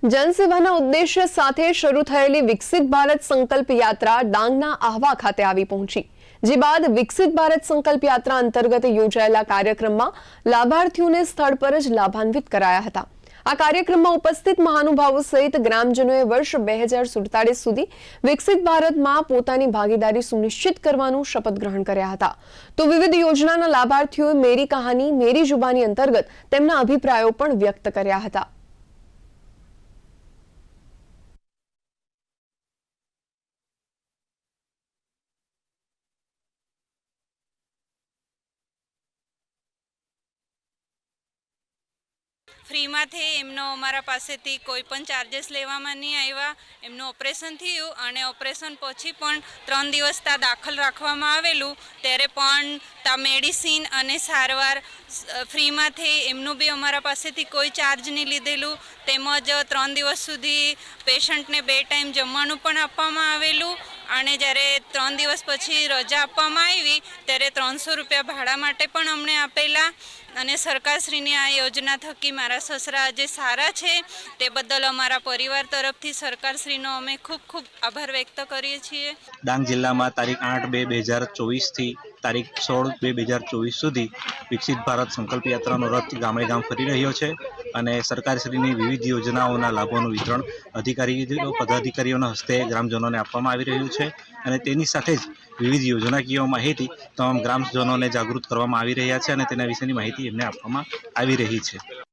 जनसेवाના ઉદ્દેશ્ય સાથે શરૂ થયેલી વિકસિત ભારત સંકલ્પ યાત્રા ડાંગના આહવા ખાતે આવી પહોંચી। જે બાદ વિકસિત ભારત સંકલ્પ યાત્રા અંતર્ગત યોજાયેલા કાર્યક્રમમાં લાભાર્થીઓને સ્થળ પર જ લાભાન્વિત કરાયા હતા। આ કાર્યક્રમમાં ઉપસ્થિત મહાનુભાવો સહિત ગ્રામજનોએ વર્ષ 2047 સુધી વિકસિત ભારતમાં પોતાની ભાગીદારી સુનિશ્ચિત કરવાનું શપથ ગ્રહણ કર્યા હતા। તો વિવિધ યોજનાના લાભાર્થીઓએ મેરી કહાની મેરી જુબાની અંતર્ગત તેમના અભિપ્રાયો પણ વ્યક્ત કર્યા હતા। फ्री में थे एमनो अमरा पासेथी कोईपण चार्जेस लेवामां नहीं आव्या। एमनुं ऑपरेशन थयुं अने ऑपरेशन पछी पण 3 दिवस ता दाखल राखवामां आवेलुं त्यारे पण ता मेडिसिन अने सारवार फ्री में थे। एमनुं बी अमरा पासेथी कोई चार्ज नहीं लीधेलुं तेमज 3 दिवस सुधी पेशंट ने 2 टाइम जमवानुं पण आपवामां आवेलुं अने ज्यारे 3 दिवस पछी रजा आपवामां आवी त्यारे 300 रुपया भाड़ा माटे पण अमणे आपेला। अने सरकारश्रीनी आ योजना थकी मारा ससरा जे सारा छे ते बदल अमारा परिवार तरफथी सरकारश्रीनो अमे खूब खूब आभार व्यक्त करीए छीए। डांग जिल्लामां तारीख 8/2/2024 थी तारीख 16/2/2024 सुधी विकसित भारत संकल्प यात्रानो रथ गामे गाम फरी रह्यो छे अने सरकारश्रीनी विविध योजनाओना लाभोनुं वितरण अधिकारीओ पदाधिकारीओना हस्ते ग्रामजनोने आपवामां आवी रह्युं छे अने तेनी साथे ज विविध योजनाकीय माहिती तमाम ग्रामजनोने जागृत करवामां आवी रह्या छे अने तेना विशेनी माहिती एमने आपवामां आवी रही छे।